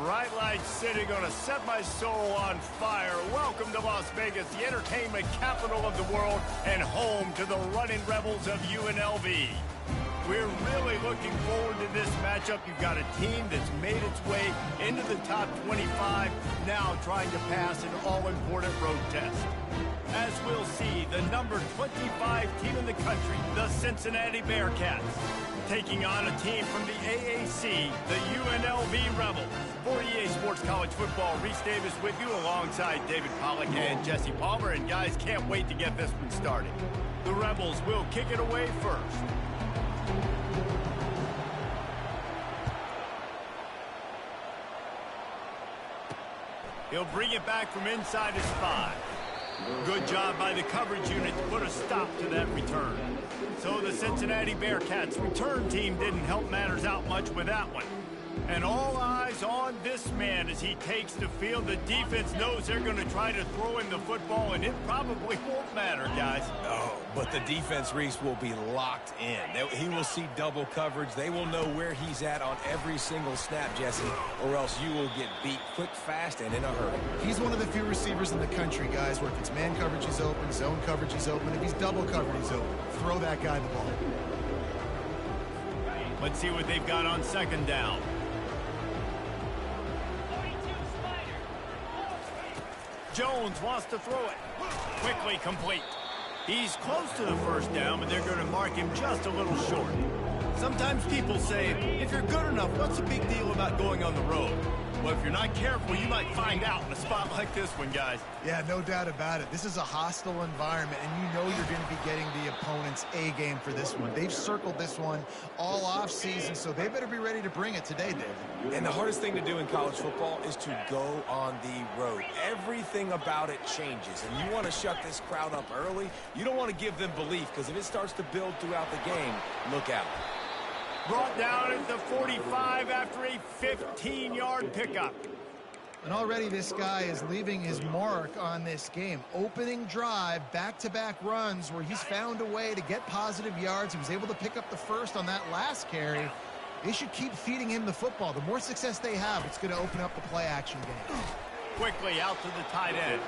Bright Light City gonna set my soul on fire. Welcome to Las Vegas, the entertainment capital of the world and home to the running Rebels of UNLV. We're really looking forward to this matchup. You've got a team that's made its way into the top 25, now trying to pass an all-important road test. As we'll see, the number 25 team in the country, the Cincinnati Bearcats, taking on a team from the AAC, the UNLV Rebels. For EA Sports College Football, Reese Davis with you alongside David Pollack and Jesse Palmer. And guys, can't wait to get this one started. The Rebels will kick it away first. He'll bring it back from inside his 5. Good job by the coverage unit to put a stop to that return. So the Cincinnati Bearcats return team didn't help matters out much with that one. And all eyes on this man as he takes the field. The defense knows they're going to try to throw him the football, and it probably won't matter, guys. Oh, but the defense, Reese, will be locked in. He will see double coverage. They will know where he's at on every single snap, Jesse, or else you will get beat quick, fast, and in a hurry. He's one of the few receivers in the country, guys, where if it's man coverage, he's open, zone coverage, he's open. If he's double covered, he's open. Throw that guy the ball. Let's see what they've got on second down. Jones wants to throw it. Quickly complete. He's close to the first down, but they're going to mark him just a little short. Sometimes people say, if you're good enough, what's the big deal about going on the road? Well, if you're not careful, you might find out in a spot like this one, guys. Yeah, no doubt about it. This is a hostile environment, and you know you're going to be getting the opponent's A game for this one. They've circled this one all offseason, so they better be ready to bring it today, David. And the hardest thing to do in college football is to go on the road. Everything about it changes, and you want to shut this crowd up early. You don't want to give them belief, because if it starts to build throughout the game, look out. Brought down at the 45 after a 15-yard pickup. And already this guy is leaving his mark on this game. Opening drive, back-to-back runs where he's found a way to get positive yards. He was able to pick up the first on that last carry. They should keep feeding him the football. The more success they have, it's going to open up the play-action game. Quickly out to the tight end.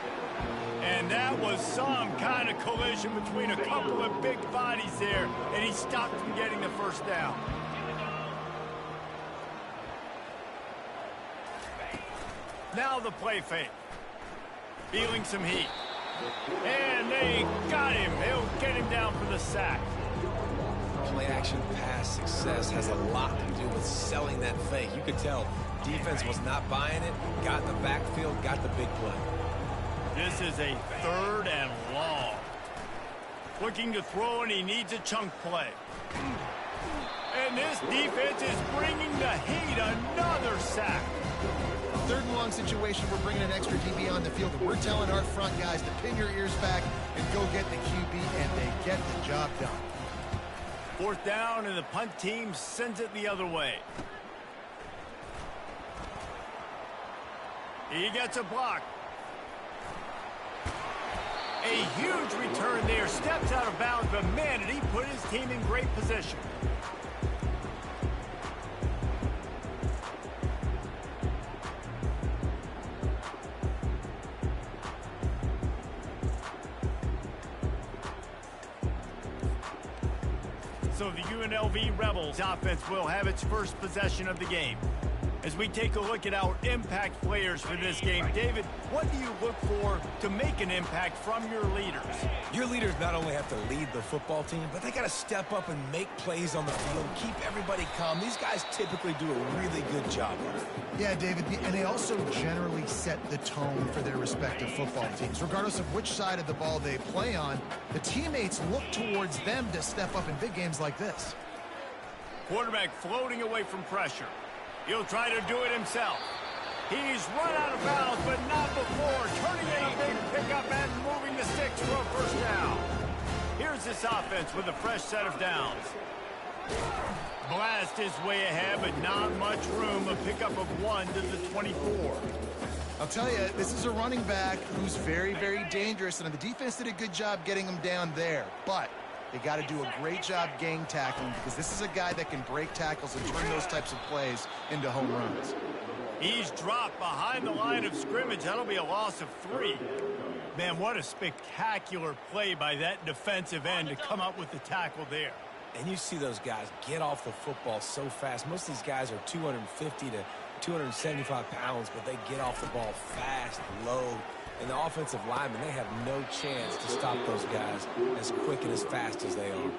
And that was some kind of collision between a couple of big bodies there, and he stopped from getting the first down. Now the play fake. Feeling some heat. And they got him. They'll get him down for the sack. Play action pass success has a lot to do with selling that fake. You could tell defense was not buying it, got in the backfield, got the big play. This is a 3rd and long. Looking to throw, and he needs a chunk play. And this defense is bringing the heat. Another sack. 3rd and long situation, we're bringing an extra DB on the field, and we're telling our front guys to pin your ears back and go get the QB, and they get the job done. 4th down, and the punt team sends it the other way. He gets a block. A huge return there, steps out of bounds, but man, did he put his team in great position. So the UNLV Rebels offense will have its first possession of the game. As we take a look at our impact players for this game, David, what do you look for to make an impact from your leaders? Your leaders not only have to lead the football team, but they got to step up and make plays on the field, keep everybody calm. These guys typically do a really good job. Yeah, David, and they also generally set the tone for their respective football teams. Regardless of which side of the ball they play on, the teammates look towards them to step up in big games like this. Quarterback floating away from pressure. He'll try to do it himself. He's run out of bounds, but not before. Turning in a big pickup and moving the sticks for a first down. Here's this offense with a fresh set of downs. Blast his way ahead, but not much room. A pickup of 1 to the 24. I'll tell you, this is a running back who's very, very dangerous, and the defense did a good job getting him down there. But they got to do a great job gang tackling, because this is a guy that can break tackles and turn those types of plays into home runs. He's dropped behind the line of scrimmage. That'll be a loss of 3. Man, what a spectacular play by that defensive end to come up with the tackle there. And you see those guys get off the football so fast. Most of these guys are 250 to 275 pounds, but they get off the ball fast, low. And the offensive linemen, they have no chance to stop those guys as quick and as fast as they are.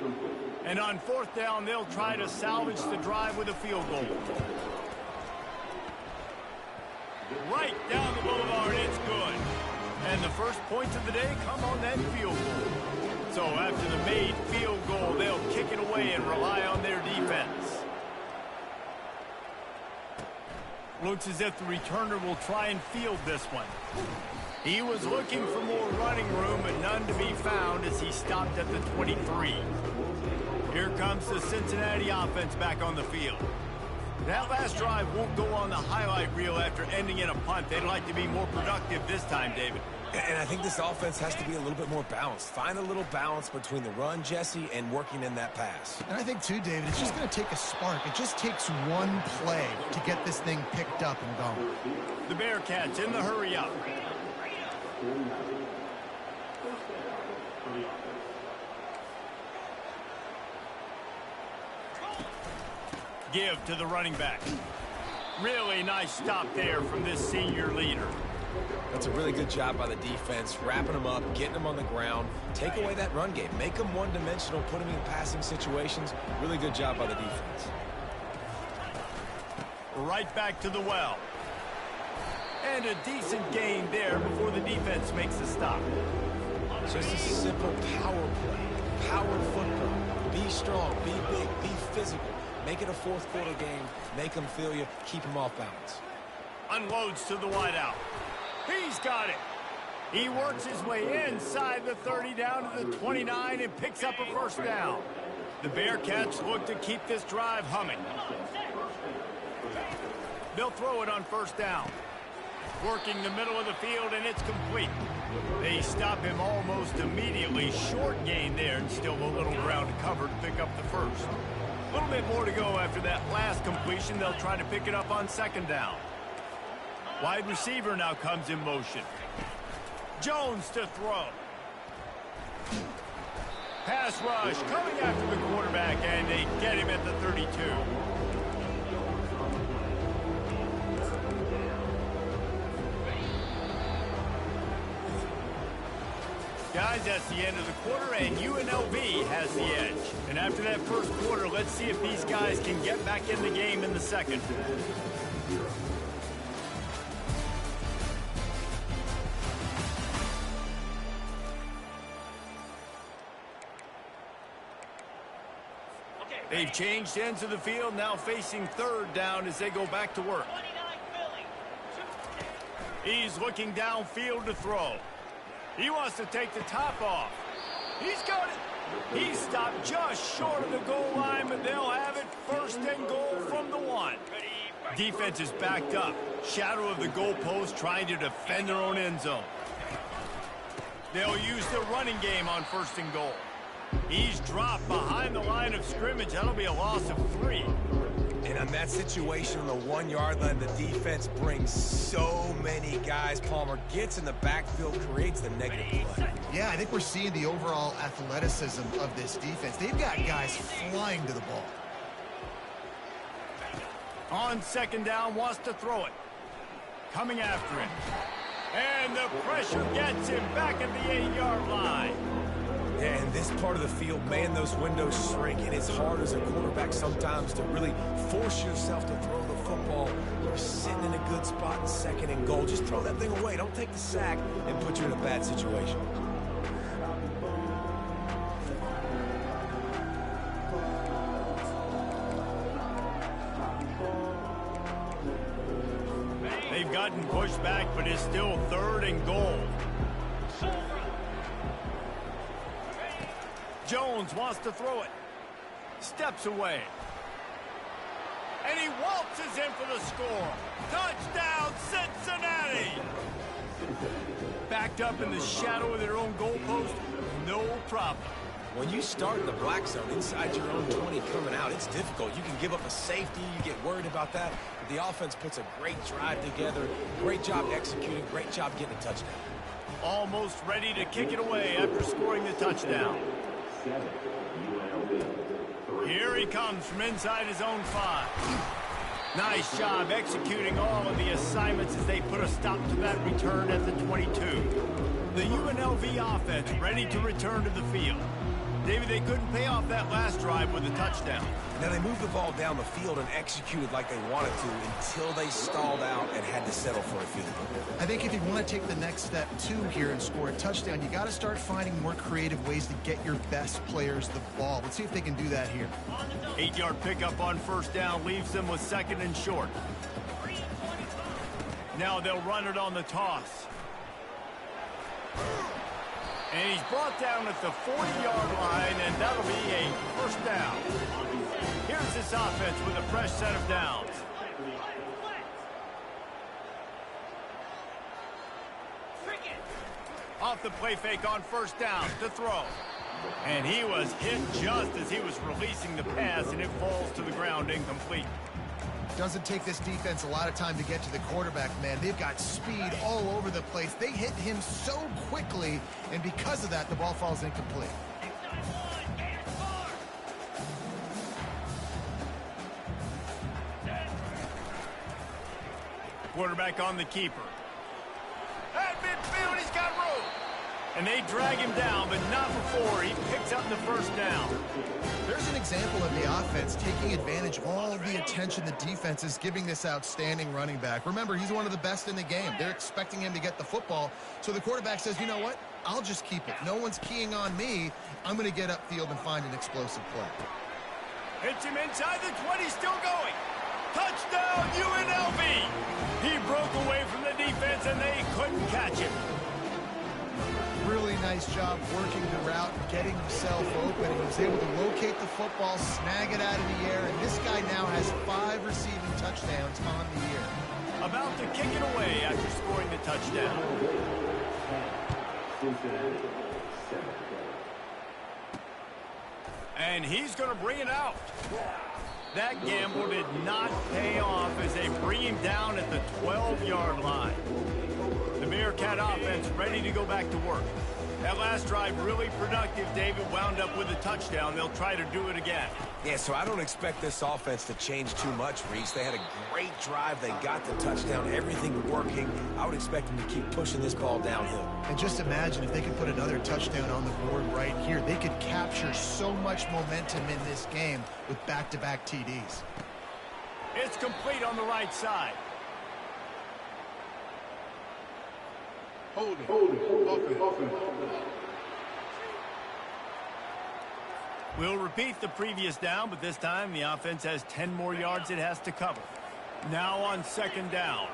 And on 4th down, they'll try to salvage the drive with a field goal. Right down the boulevard, it's good. And the first points of the day come on that field goal. So after the made field goal, they'll kick it away and rely on their defense. Looks as if the returner will try and field this one. He was looking for more running room, but none to be found as he stopped at the 23. Here comes the Cincinnati offense back on the field. That last drive won't go on the highlight reel after ending in a punt. They'd like to be more productive this time, David. And I think this offense has to be a little bit more balanced. Find a little balance between the run, Jesse, and working in that pass. And I think, too, David, it's just going to take a spark. It just takes one play to get this thing picked up and going. The Bearcats in the hurry up. Give to the running back. Really nice stop there from this senior leader. That's a really good job by the defense, wrapping them up, getting them on the ground. Take away that run game. Make them one-dimensional, put them in passing situations. Really good job by the defense. Right back to the well. And a decent gain there before the defense makes the stop. Just a simple power play. Power football. Be strong, be big, be physical. Make it a fourth quarter game. Make them feel you. Keep them off balance. Unloads to the wideout. He's got it. He works his way inside the 30 down to the 29 and picks up a first down. The Bearcats look to keep this drive humming. They'll throw it on first down. Working the middle of the field, and it's complete. They stop him almost immediately. Short gain there, and still a little ground to cover to pick up the first. A little bit more to go after that last completion. They'll try to pick it up on second down. Wide receiver now comes in motion. Jones to throw. Pass rush coming after the quarterback, and they get him at the 32. Guys, that's the end of the quarter, and UNLV has the edge. And after that first quarter, let's see if these guys can get back in the game in the second. They've changed ends of the field, now facing third down as they go back to work. He's looking downfield to throw. He wants to take the top off. He's got it. He's stopped just short of the goal line, but they'll have it first and goal from the 1. Defense is backed up. Shadow of the goalpost trying to defend their own end zone. They'll use the running game on first and goal. He's dropped behind the line of scrimmage. That'll be a loss of 3. And on that situation on the 1 yard line, the defense brings so many guys. Palmer gets in the backfield, creates the negative play. Yeah, I think we're seeing the overall athleticism of this defense. They've got guys flying to the ball. On second down, wants to throw it. Coming after him. And the pressure gets him back at the 8-yard line. Yeah, and this part of the field, man, those windows shrink, and it's hard as a quarterback sometimes to really force yourself to throw the football. You're sitting in a good spot in second and goal. Just throw that thing away. Don't take the sack and put you in a bad situation. They've gotten pushed back, but it's still third and goal. Jones wants to throw it. Steps away. And he waltzes in for the score. Touchdown, Cincinnati! Backed up in the shadow of their own goalpost, no problem. When you start in the black zone inside your own 20 coming out, it's difficult. You can give up a safety. You get worried about that. But the offense puts a great drive together. Great job executing. Great job getting a touchdown. Almost ready to kick it away after scoring the touchdown. Here he comes from inside his own 5. Nice job executing all of the assignments as they put a stop to that return at the 22. The UNLV offense ready to return to the field. David, they couldn't pay off that last drive with a touchdown. Now, they moved the ball down the field and executed like they wanted to until they stalled out and had to settle for a field goal. I think if you want to take the next step, too, here and score a touchdown, you got to start finding more creative ways to get your best players the ball. Let's see if they can do that here. 8-yard pickup on first down leaves them with 2nd and short. Now they'll run it on the toss. And he's brought down at the 40-yard line, and that'll be a first down. Here's this offense with a fresh set of downs. Off the play fake on first down to throw. And he was hit just as he was releasing the pass, and it falls to the ground incomplete. Doesn't take this defense a lot of time to get to the quarterback, man. They've got speed all over the place. They hit him so quickly, and because of that, the ball falls incomplete. Quarterback on the keeper. At midfield, he's got room. And they drag him down, but not before he picks up the first down. There's an example of the offense taking advantage of all of the attention the defense is giving this outstanding running back. Remember, he's one of the best in the game. They're expecting him to get the football. So the quarterback says, you know what? I'll just keep it. No one's keying on me. I'm going to get upfield and find an explosive play. Hits him inside the 20, still going. Touchdown, UNLV. He broke away from the defense, and they couldn't catch him. Really nice job working the route, getting himself open, and he was able to locate the football, snag it out of the air, and this guy now has 5 receiving touchdowns on the year. About to kick it away after scoring the touchdown. And he's going to bring it out. That gamble did not pay off as they bring him down at the 12-yard line. The Bearcat offense ready to go back to work. That last drive really productive. David wound up with a touchdown. They'll try to do it again. Yeah, so I don't expect this offense to change too much, Reese. They had a great drive. They got the touchdown, everything working. I would expect them to keep pushing this ball downhill. And just imagine if they could put another touchdown on the board right here. They could capture so much momentum in this game with back-to-back TDs. It's complete on the right side. Hold it. We'll repeat the previous down, but this time the offense has 10 more yards it has to cover. Now on 2nd down.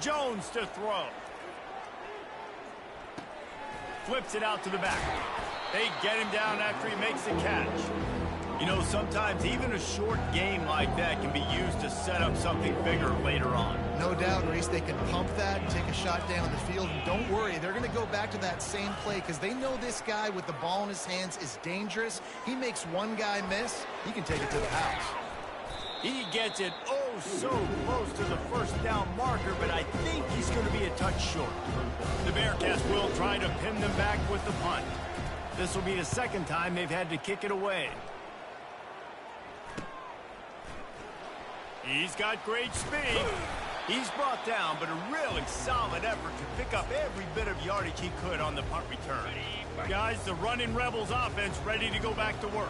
Jones to throw. Flips it out to the back. They get him down after he makes the catch. You know, sometimes even a short game like that can be used to set up something bigger later on. No doubt, Reese, they can pump that and take a shot down the field. And don't worry, they're going to go back to that same play because they know this guy with the ball in his hands is dangerous. He makes one guy miss, he can take it to the house. He gets it so close to the first down marker, but I think he's going to be a touch short. The Bearcats will try to pin them back with the punt. This will be the 2nd time they've had to kick it away. He's got great speed. He's brought down, but a really solid effort to pick up every bit of yardage he could on the punt return. Guys, the running Rebels offense ready to go back to work.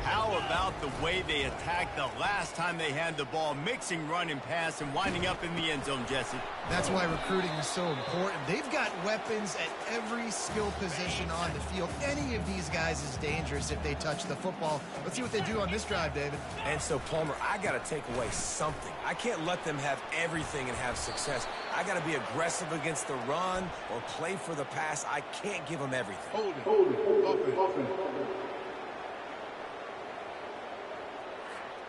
How about the way they attacked the last time they had the ball, mixing run and pass and winding up in the end zone, Jesse? That's why recruiting is so important. They've got weapons at every skill position on the field. Any of these guys is dangerous if they touch the football. Let's see what they do on this drive, David. And so, Palmer, I got to take away something. I can't let them have everything and have success. I got to be aggressive against the run or play for the pass. I can't give them everything. Hold it.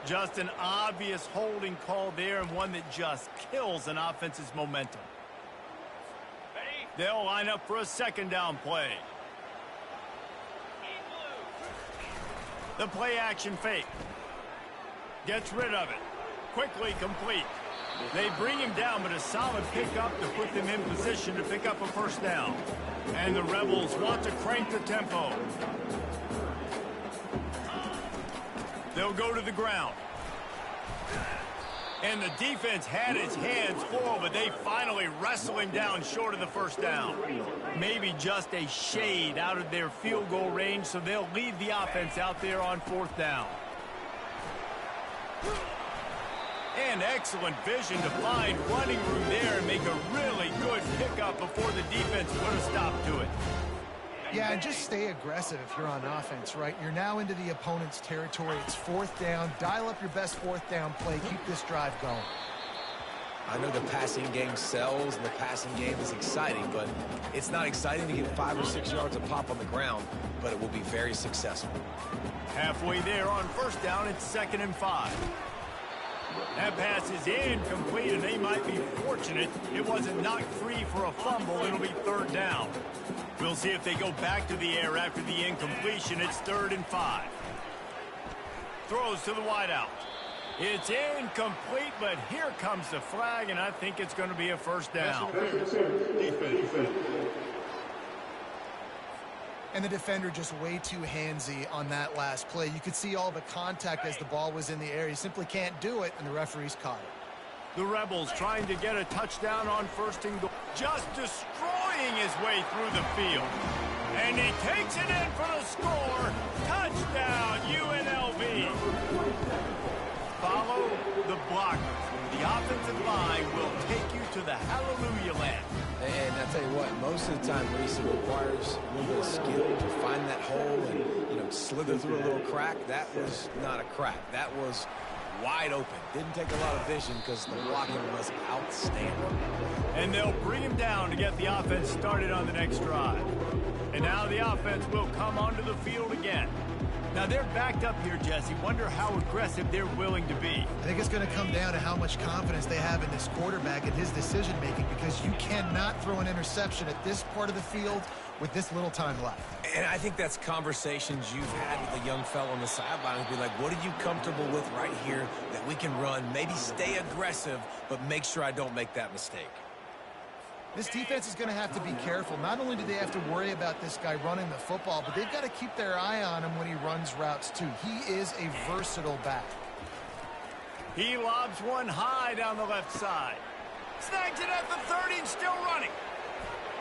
Just an obvious holding call there, and one that just kills an offense's momentum. Ready? They'll line up for a second down play. The play action fake. Gets rid of it. Quickly complete. They bring him down, but a solid pickup to put them in position to pick up a first down. And the Rebels want to crank the tempo. They'll go to the ground. And the defense had his hands full, but they finally wrestle him down short of the first down. Maybe just a shade out of their field goal range, so they'll lead the offense out there on fourth down. And excellent vision to find running room there and make a really good pickup before the defense put a stop to it. Yeah, and just stay aggressive if you're on offense, right? You're now into the opponent's territory. It's fourth down. Dial up your best fourth down play. Keep this drive going. I know the passing game sells and the passing game is exciting, but it's not exciting to get 5 or 6 yards of pop on the ground, but it will be very successful. Halfway there on first down, it's 2nd and 5. That pass is incomplete, and they might be fortunate it wasn't knocked free for a fumble. It'll be 3rd down. We'll see if they go back to the air after the incompletion. It's 3rd and 5. Throws to the wideout. It's incomplete, but here comes the flag, and I think it's going to be a first down. Defense. And the defender just way too handsy on that last play. You could see all the contact as the ball was in the air. He simply can't do it, and the referees caught it. The Rebels trying to get a touchdown on 1st and goal. Just destroying his way through the field. And he takes it in for the score. Touchdown, UNLV. Follow the blockers. The offensive line will take you to the hallelujah land. And I tell you what, most of the time, Reese, it requires a little bit of skill to find that hole and, slither through a little crack. That was not a crack. That was wide open. Didn't take a lot of vision because the blocking was outstanding. And they'll bring him down to get the offense started on the next drive. And now the offense will come onto the field again. Now they're backed up here, Jesse. Wonder how aggressive they're willing to be. I think it's going to come down to how much confidence they have in this quarterback and his decision-making, because you cannot throw an interception at this part of the field with this little time left. And I think that's conversations you've had with a young fellow on the sidelines. Be like, what are you comfortable with right here that we can run? Maybe stay aggressive, but make sure I don't make that mistake. This defense is going to have to be careful. Not only do they have to worry about this guy running the football, but they've got to keep their eye on him when he runs routes too. He is a versatile back. He lobs one high down the left side. Snags it at the 30 and still running.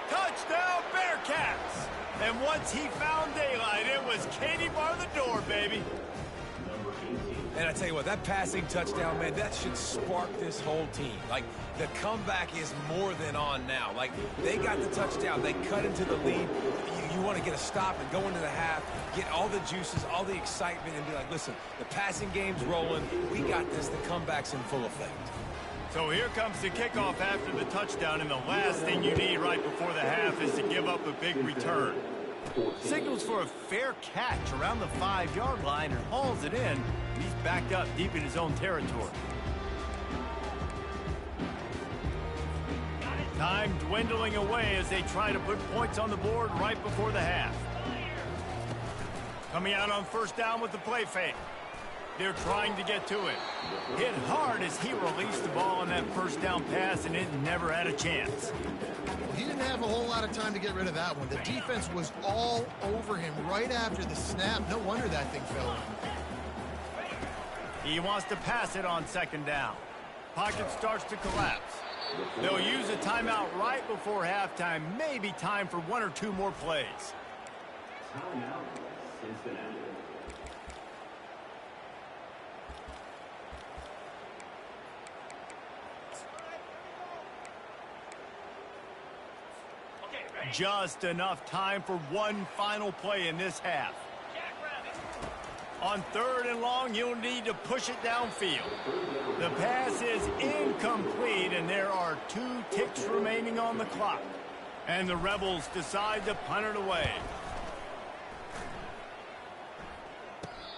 Touchdown, Bearcats! And once he found daylight, it was Katie bar the door, baby. And I tell you what, that passing touchdown, man, that should spark this whole team. Like, the comeback is more than on now. Like, they got the touchdown. They cut into the lead. You want to get a stop and go into the half, get all the juices, all the excitement, and be like, listen, the passing game's rolling. We got this. The comeback's in full effect. So here comes the kickoff after the touchdown, and the last thing you need right before the half is to give up a big return. Signals for a fair catch around the 5-yard line and hauls it in. He's backed up deep in his own territory. Time dwindling away as they try to put points on the board right before the half. Coming out on first down with the play fake. They're trying to get to it. Hit hard as he released the ball on that first down pass, and it never had a chance. He didn't have a whole lot of time to get rid of that one. The defense was all over him right after the snap. No wonder that thing fell in. He wants to pass it on second down. Pocket starts to collapse. They'll use a timeout right before halftime. Maybe time for 1 or 2 more plays. Timeout, Cincinnati. Just enough time for one final play in this half. On 3rd and long, you'll need to push it downfield. The pass is incomplete, and there are 2 ticks remaining on the clock. And the Rebels decide to punt it away.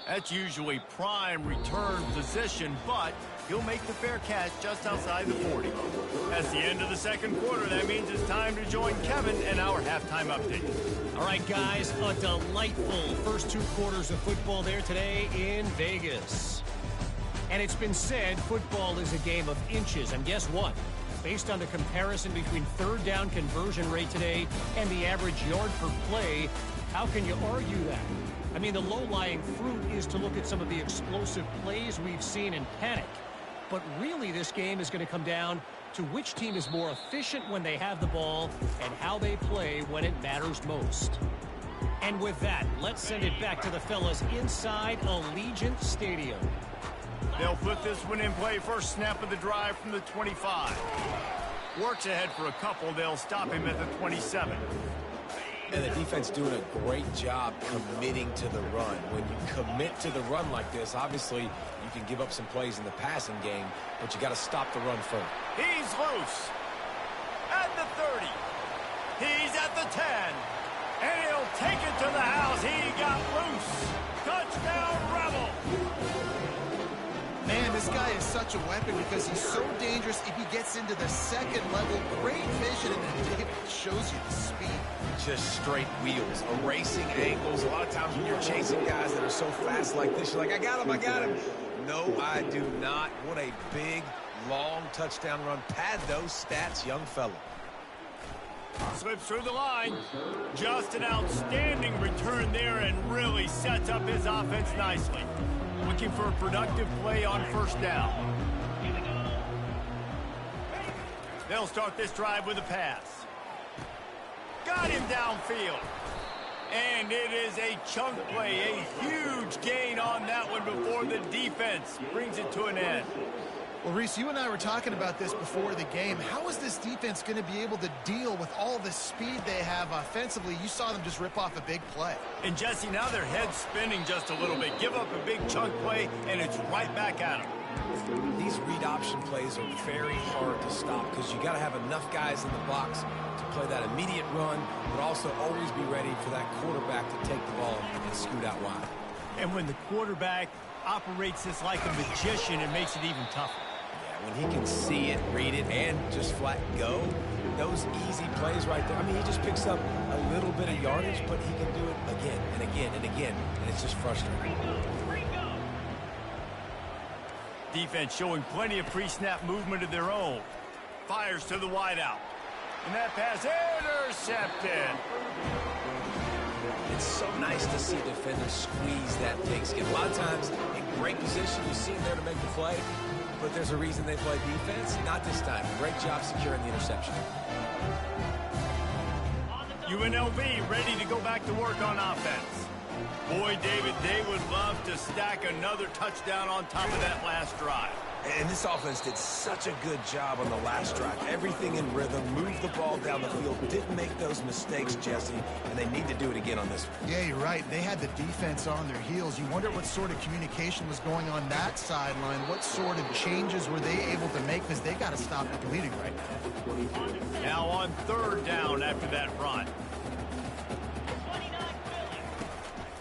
That's usually prime return position, but He'll make the fair catch just outside the 40. That's the end of the second quarter. That means it's time to join Kevin in our halftime update. All right, guys, a delightful first 2 quarters of football there today in Vegas. And it's been said football is a game of inches. And guess what? Based on the comparison between third down conversion rate today and the average yard per play, how can you argue that? I mean, the low-lying fruit is to look at some of the explosive plays we've seen in panic. But really, this game is going to come down to which team is more efficient when they have the ball and how they play when it matters most. And with that, let's send it back to the fellas inside Allegiant Stadium. They'll put this one in play. First snap of the drive from the 25. Works ahead for a couple. They'll stop him at the 27. And the defense doing a great job committing to the run. When you commit to the run like this, obviously you can give up some plays in the passing game, but you got to stop the run first. He's loose. At the 30. He's at the 10. And he'll take it to the house. He got loose. Touchdown, Rebel. Man, this guy is such a weapon because he's so dangerous if he gets into the second level. Great vision, and then David shows you the speed. Just straight wheels, erasing angles. A lot of times when you're chasing guys that are so fast like this, you're like, I got him. No, I do not. What a big, long touchdown run. Pad those stats, young fella. Slips through the line. Just an outstanding return there and really sets up his offense nicely. Looking for a productive play on first down. They'll start this drive with a pass. Got him downfield. And it is a chunk play, a huge gain on that one before the defense brings it to an end. Well, Reese, you and I were talking about this before the game. How is this defense going to be able to deal with all the speed they have offensively? You saw them just rip off a big play. And, Jesse, now their head's spinning just a little bit. Give up a big chunk play, and it's right back at them. These read option plays are very hard to stop because you got to have enough guys in the box to play that immediate run, but also always be ready for that quarterback to take the ball and scoot out wide. And when the quarterback operates this like a magician, it makes it even tougher. When he can see it, read it, and just flat go, those easy plays right there. I mean, he just picks up a little bit of yardage, but he can do it again and again and again, and it's just frustrating. Defense showing plenty of pre-snap movement of their own. Fires to the wideout. And that pass intercepted. It's so nice to see defenders squeeze that pigskin. A lot of times, in great position, you see him there to make the play. But there's a reason they play defense. Not this time. Great job securing the interception. UNLV ready to go back to work on offense. Boy, David, they would love to stack another touchdown on top of that last drive. And this offense did such a good job on the last drive. Everything in rhythm, moved the ball down the field, didn't make those mistakes, Jesse, and they need to do it again on this one. Yeah, you're right. They had the defense on their heels. You wonder what sort of communication was going on that sideline. What sort of changes were they able to make because they got to stop the bleeding right now. Now on third down after that run.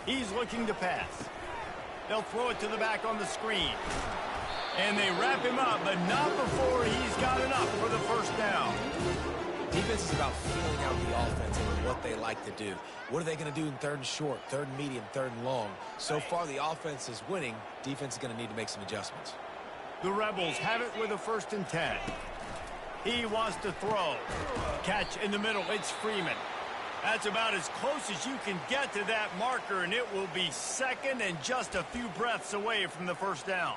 He's looking to pass. They'll throw it to the back on the screen. And they wrap him up, but not before he's got enough for the first down. Defense is about feeling out the offense and what they like to do. What are they going to do in third and short, third and medium, third and long? So far, the offense is winning. Defense is going to need to make some adjustments. The Rebels have it with a 1st and 10. He wants to throw. Catch in the middle. It's Freeman. That's about as close as you can get to that marker, and it will be second and just a few breaths away from the first down.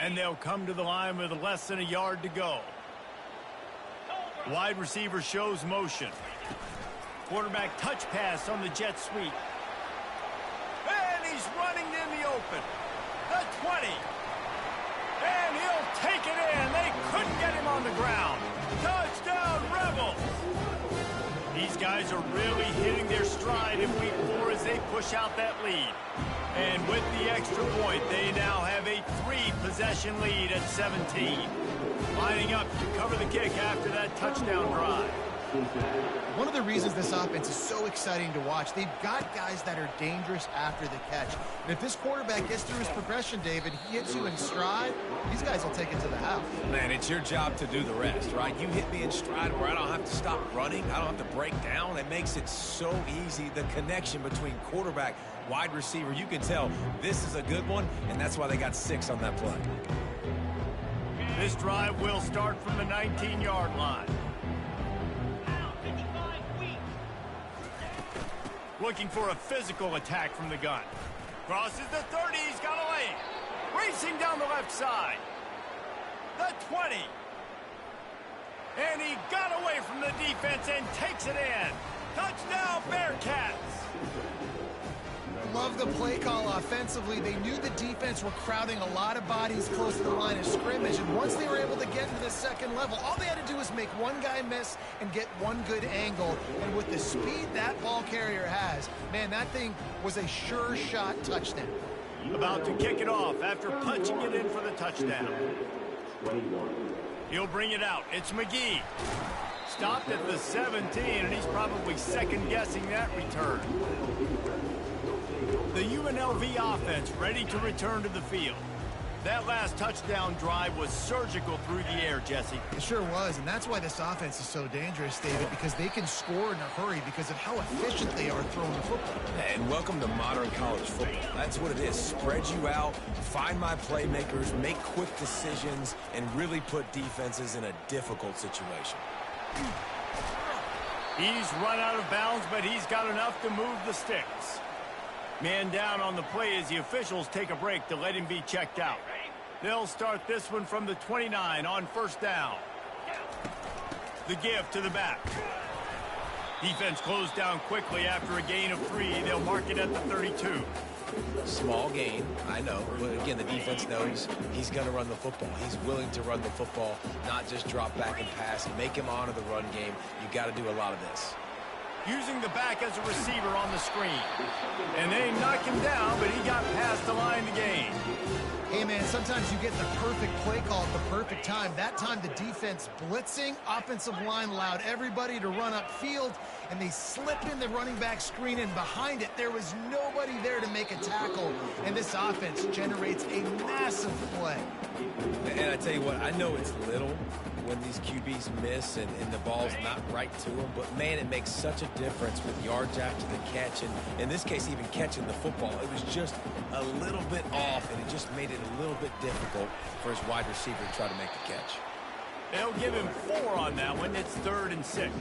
And they'll come to the line with less than a yard to go. Wide receiver shows motion. Quarterback touch pass on the jet sweep. And he's running in the open. The 20. And he'll take it in. They couldn't get him on the ground. Touchdown, Rebels. These guys are really hitting their stride in week 4 as they push out that lead. And with the extra point, they now have a 3-possession lead at 17. Lining up to cover the kick after that touchdown drive. Cincinnati. One of the reasons this offense is so exciting to watch, they've got guys that are dangerous after the catch. And if this quarterback gets through his progression, David, he hits you in stride, these guys will take it to the house. Man, it's your job to do the rest, right? You hit me in stride where I don't have to stop running. I don't have to break down. It makes it so easy. The connection between quarterback, wide receiver, you can tell this is a good one, and that's why they got 6 on that play. This drive will start from the 19-yard line. Looking for a physical attack from the gun. Crosses the 30, he's got a lane. Racing down the left side. The 20. And he got away from the defense and takes it in. Touchdown, Bearcats. Love the play call offensively. They knew the defense were crowding a lot of bodies close to the line of scrimmage, and once they were able to get into the second level, all they had to do was make one guy miss and get one good angle. And with the speed that ball carrier has, man, that thing was a sure shot touchdown. About to kick it off after punching it in for the touchdown. 21. He'll bring it out. It's McGee. Stopped at the 17, and he's probably second-guessing that return. The UNLV offense ready to return to the field. That last touchdown drive was surgical through the air, Jesse. It sure was, and that's why this offense is so dangerous, David, because they can score in a hurry because of how efficient they are throwing the football. And welcome to modern college football. That's what it is. Spread you out, find my playmakers, make quick decisions, and really put defenses in a difficult situation. He's run out of bounds, but he's got enough to move the sticks. Man down on the play as the officials take a break to let him be checked out. They'll start this one from the 29 on first down. The give to the back. Defense closed down quickly after a gain of 3. They'll mark it at the 32. Small gain, I know, but again, the defense knows he's going to run the football. He's willing to run the football, not just drop back and pass and make him honor the run game. You got to do a lot of this. Using the back as a receiver on the screen. And they knock him down, but he got past the line to gain. Hey, man, sometimes you get the perfect play call at the perfect time. That time, the defense blitzing, offensive line allowed everybody to run upfield, and they slip in the running back screen, and behind it, there was nobody there to make a tackle, and this offense generates a massive play. And I tell you what, I know it's little when these QBs miss and the ball's not right to them, but man, it makes such a difference with yards after the catch, and in this case, even catching the football. It was just a little bit off, and it just made it a little bit difficult for his wide receiver to try to make the catch. They'll give him 4 on that one. It's 3rd and 6.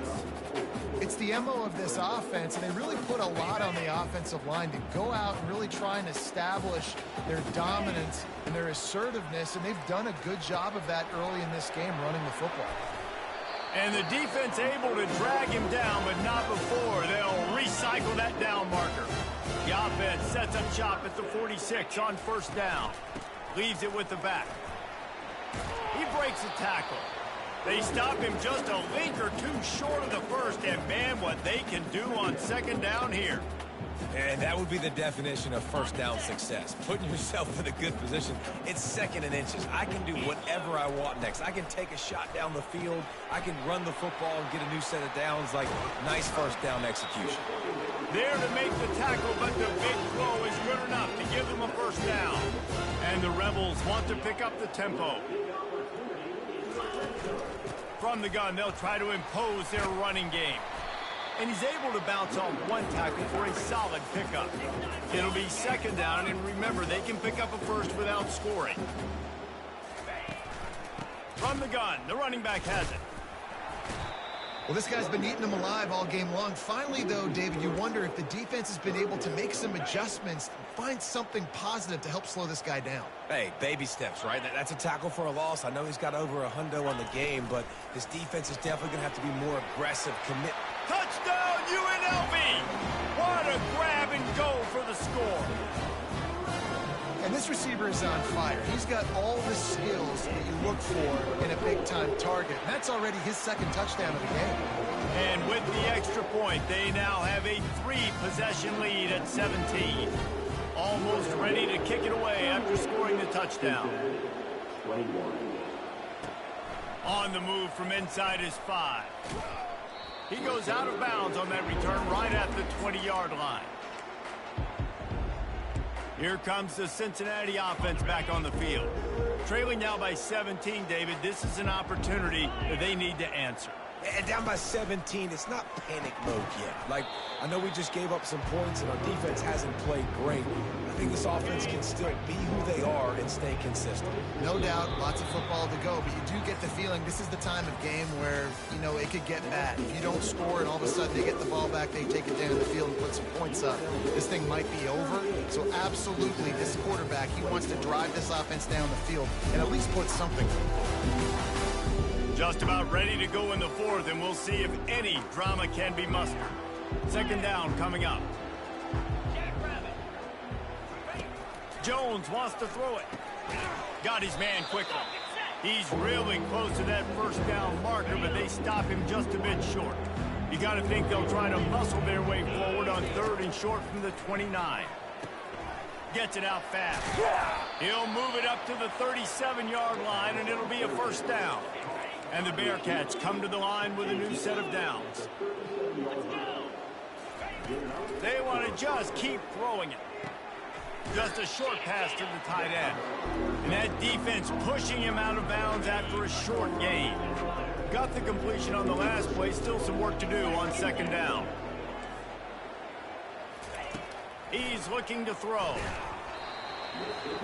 It's the MO of this offense, and they really put a lot on the offensive line to go out and really try and establish their dominance and their assertiveness, and they've done a good job of that early in this game running the football. And the defense able to drag him down, but not before. They'll recycle that down marker. The offense sets up shop at the 46 on first down. Leaves it with the back. He breaks a tackle. They stop him just a link or two short of the first, and man, what they can do on second down here. And that would be the definition of first down success. Putting yourself in a good position. It's 2nd and inches. I can do whatever I want next. I can take a shot down the field. I can run the football and get a new set of downs. Like, nice first down execution. There to make the tackle, but the big throw is good enough to give them a first down. And the Rebels want to pick up the tempo. From the gun, they'll try to impose their running game. And he's able to bounce off one tackle for a solid pickup. It'll be second down, and remember, they can pick up a first without scoring. From the gun, the running back has it. Well, this guy's been eating them alive all game long. Finally, though, David, you wonder if the defense has been able to make some adjustments, find something positive to help slow this guy down. Hey, baby steps, right? That's a tackle for a loss. I know he's got over a hundo on the game, but this defense is definitely going to have to be more aggressive, commit. Touchdown, UNLV! What a grab and go for the score. And this receiver is on fire. He's got all the skills that you look for in a big-time target. And that's already his 2nd touchdown of the game. And with the extra point, they now have a 3-possession lead at 17. Almost ready to kick it away after scoring the touchdown. 21. On the move from inside his 5. He goes out of bounds on that return right at the 20-yard line. Here comes the Cincinnati offense back on the field. Trailing now by 17, David. This is an opportunity that they need to answer. And down by 17, it's not panic mode yet. Like, I know we just gave up some points and our defense hasn't played great. I think this offense can still be who they are and stay consistent. No doubt, lots of football to go, but you do get the feeling this is the time of game where, you know, it could get bad. If you don't score and all of a sudden they get the ball back, they take it down the field and put some points up, this thing might be over. So absolutely, this quarterback, he wants to drive this offense down the field and at least put something. Just about ready to go in the fourth, and we'll see if any drama can be mustered. Second down coming up. Jones wants to throw it. Got his man quickly. He's really close to that first down marker, but they stop him just a bit short. You got to think they'll try to muscle their way forward on third and short from the 29. Gets it out fast. He'll move it up to the 37-yard line, and it'll be a first down. And the Bearcats come to the line with a new set of downs. They want to just keep throwing it. Just a short pass to the tight end. And that defense pushing him out of bounds after a short gain. Got the completion on the last play. Still some work to do on second down. He's looking to throw.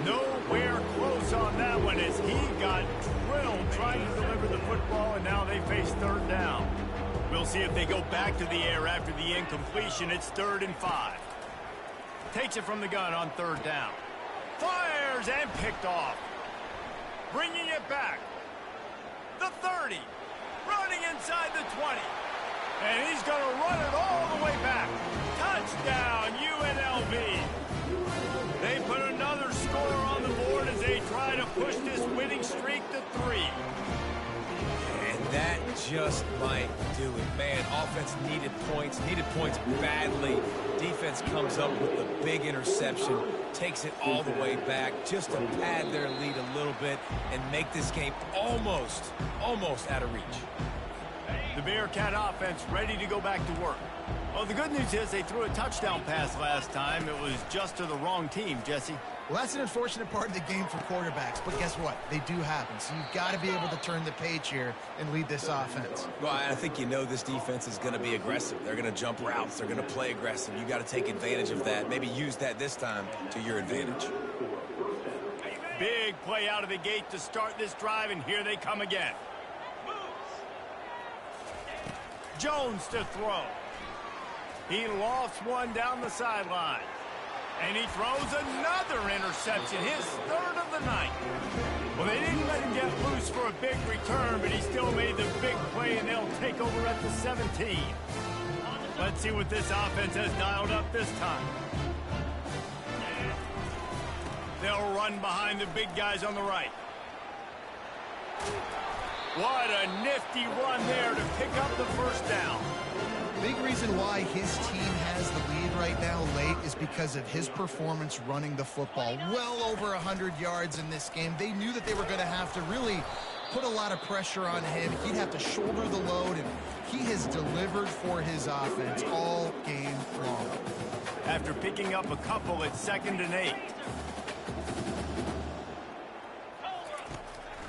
Nowhere close on that one as he got drilled trying to deliver the football, and now they face third down. We'll see if they go back to the air after the incompletion. It's 3rd and 5. Takes it from the gun on third down. Fires and picked off. Bringing it back. The 30. Running inside the 20. And he's going to run it all the way back. Touchdown, UNLV. They put another score on the board as they try to push this winning streak to 3. And that just might do it. Man, offense needed points badly. Defense comes up with the big interception, takes it all the way back just to pad their lead a little bit and make this game almost out of reach. The Bearcat offense ready to go back to work. Well, the good news is they threw a touchdown pass last time. It was just to the wrong team, Jesse. Well, that's an unfortunate part of the game for quarterbacks, but guess what? They do happen, so you've got to be able to turn the page here and lead this offense. Well, I think you know this defense is going to be aggressive. They're going to jump routes. They're going to play aggressive. You got to take advantage of that. Maybe use that this time to your advantage. Big play out of the gate to start this drive, and here they come again. Jones to throw. He lofts one down the sideline. And he throws another interception, his 3rd of the night. Well, they didn't let him get loose for a big return, but he still made the big play, and they'll take over at the 17. Let's see what this offense has dialed up this time. They'll run behind the big guys on the right. What a nifty run there to pick up the first down. Big reason why his team has the lead right now late is because of his performance running the football. Well over 100 yards in this game. They knew that they were going to have to really put a lot of pressure on him. He'd have to shoulder the load, and he has delivered for his offense all game long. After picking up a couple at 2nd and 8.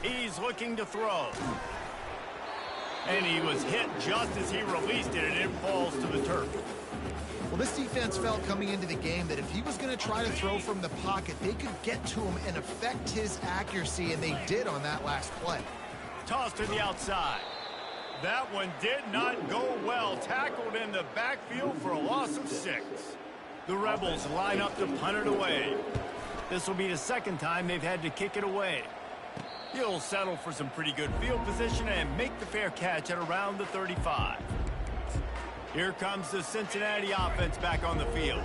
He's looking to throw. And he was hit just as he released it, and it falls to the turf. Well, this defense felt coming into the game that if he was going to try to throw from the pocket, they could get to him and affect his accuracy, and they did on that last play. Tossed to the outside. That one did not go well. Tackled in the backfield for a loss of 6. The Rebels line up to punt it away. This will be the 2nd time they've had to kick it away. He'll settle for some pretty good field position and make the fair catch at around the 35. Here comes the Cincinnati offense back on the field.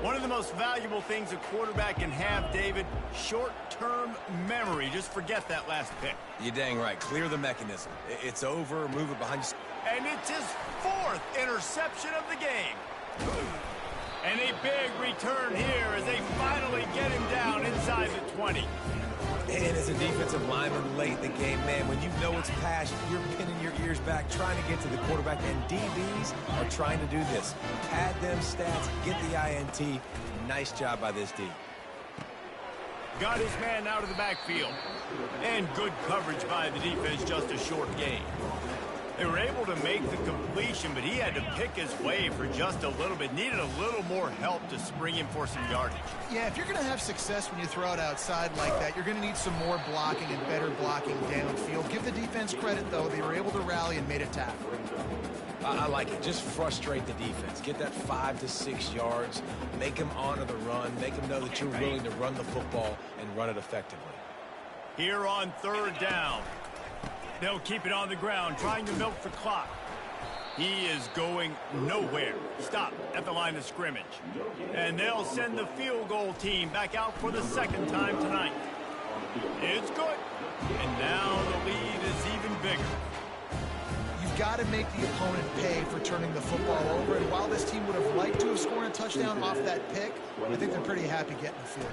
One of the most valuable things a quarterback can have, David, short-term memory. Just forget that last pick. You're dang right. Clear the mechanism. It's over. Move it behind you. And it's his 4th interception of the game. And a big return here as they finally get him down inside the 20. And as a defensive lineman late in the game, man, when you know it's pass, you're pinning your ears back, trying to get to the quarterback, and DBs are trying to do this. Pad them stats, get the INT. Nice job by this D. Got his man out of the backfield. And good coverage by the defense, just a short gain. They were able to make the completion, but he had to pick his way for just a little bit. Needed a little more help to spring him for some yardage. Yeah, if you're going to have success when you throw it outside like that, you're going to need some more blocking and better blocking downfield. Give the defense credit, though. They were able to rally and made a tackle. I like it. Just frustrate the defense. Get that 5 to 6 yards. Make them honor the run. Make them know that you're willing to run the football and run it effectively. Here on third down. They'll keep it on the ground, trying to milk the clock. He is going nowhere. Stop at the line of scrimmage. And they'll send the field goal team back out for the second time tonight. It's good. And now the lead is even bigger. You've got to make the opponent pay for turning the football over. And while this team would have liked to have scored a touchdown off that pick, I think they're pretty happy getting the field.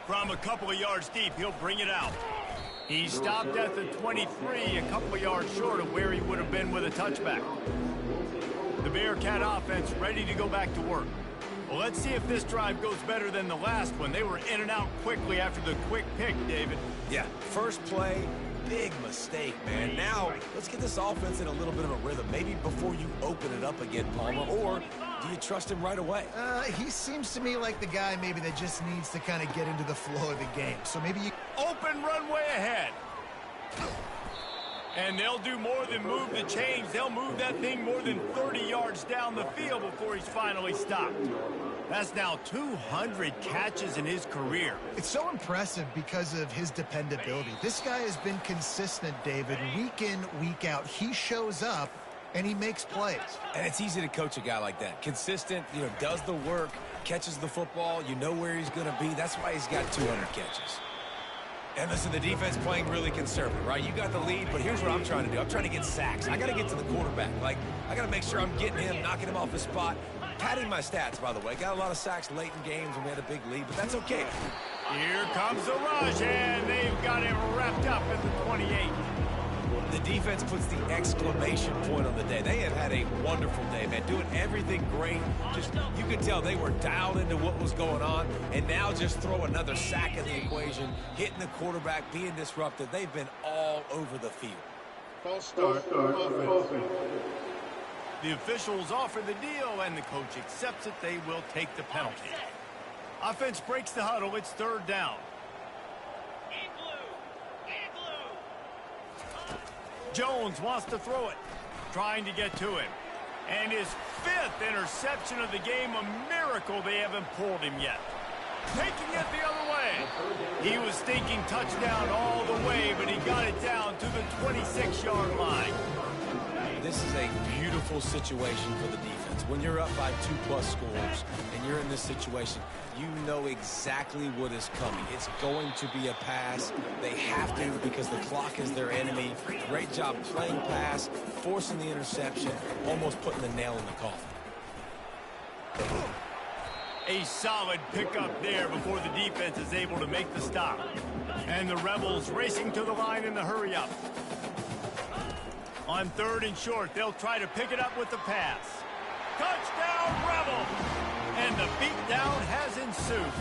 From a couple of yards deep, he'll bring it out. He stopped at the 23, a couple of yards short of where he would have been with a touchback. The Bearcat offense ready to go back to work. Well, let's see if this drive goes better than the last one. They were in and out quickly after the quick pick, David. Yeah, first play, big mistake, man. Now, let's get this offense in a little bit of a rhythm. Maybe before you open it up again, Palmer, or do you trust him right away? He seems to me like the guy maybe that just needs to kind of get into the flow of the game. So maybe you... Open runway ahead. And they'll do more than move the chains. They'll move that thing more than 30 yards down the field before he's finally stopped. That's now 200 catches in his career. It's so impressive because of his dependability. This guy has been consistent, David, week in, week out. He shows up, and he makes plays. And it's easy to coach a guy like that. Consistent, does the work, catches the football, you know where he's going to be. That's why he's got 200 catches. And listen, the defense playing really conservative, right? You got the lead, but here's what I'm trying to do. I'm trying to get sacks. I got to get to the quarterback. I got to make sure I'm getting him, knocking him off his spot. Padding my stats, by the way. Got a lot of sacks late in games when we had a big lead, but that's okay. Here comes the rush, and they've got him wrapped up at the 28. The defense puts the exclamation point on the day. They have had a wonderful day, man. Doing everything great. Just, you could tell they were dialed into what was going on. And now just throw another sack in the equation, hitting the quarterback, being disruptive. They've been all over the field. False start. Offense. The officials offer the deal, and the coach accepts it. They will take the penalty. Offense breaks the huddle. It's third down. Jones wants to throw it, trying to get to him. And his 5th interception of the game, a miracle they haven't pulled him yet. Taking it the other way. He was thinking touchdown all the way, but he got it down to the 26-yard line. This is a beautiful situation for the defense. When you're up by 2+ scores and you're in this situation, you know exactly what is coming. It's going to be a pass. They have to because the clock is their enemy. Great job playing pass, forcing the interception, almost putting the nail in the coffin. A solid pickup there before the defense is able to make the stop. And the Rebels racing to the line in the hurry-up. On 3rd and short, they'll try to pick it up with the pass. Touchdown, Rebels! And the beatdown has ensued.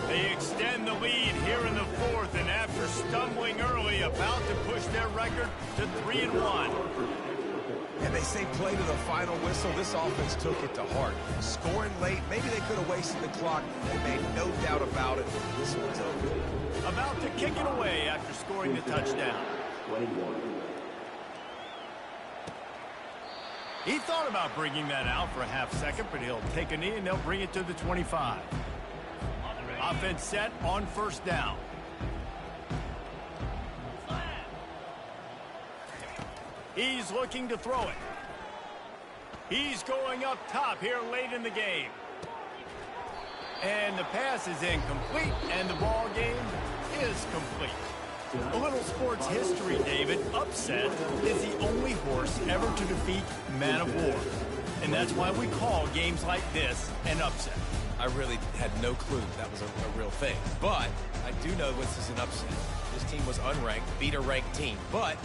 They extend the lead here in the 4th, and after stumbling early, about to push their record to 3-1. And they say play to the final whistle. This offense took it to heart. Scoring late, maybe they could have wasted the clock. They made no doubt about it. This one's over. About to kick it away after scoring the touchdown. 21. He thought about bringing that out for a half second, but he'll take a knee and they'll bring it to the 25. Offense set on 1st down. He's looking to throw it. He's going up top here late in the game. And the pass is incomplete, and the ball game is complete. A little sports history, David. Upset is the only horse ever to defeat Man of War. And that's why we call games like this an upset. I really had no clue that was a real thing. But I do know this is an upset. This team was unranked, beat a ranked team. But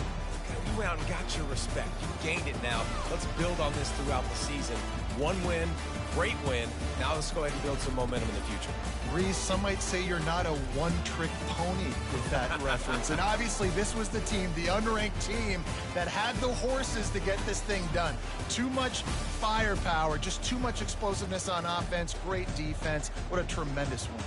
you went out and got your respect. You gained it now. Let's build on this throughout the season. One win, great win. Now let's go ahead and build some momentum in the future. Reese, some might say you're not a one-trick pony with that reference. And obviously this was the team, the unranked team, that had the horses to get this thing done. Too much firepower, just too much explosiveness on offense, great defense. What a tremendous win.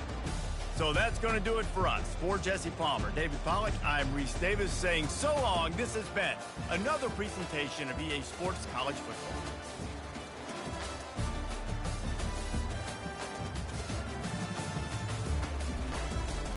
So that's going to do it for us. For Jesse Palmer, David Pollack, I'm Reese Davis saying so long. This has been another presentation of EA Sports College Football.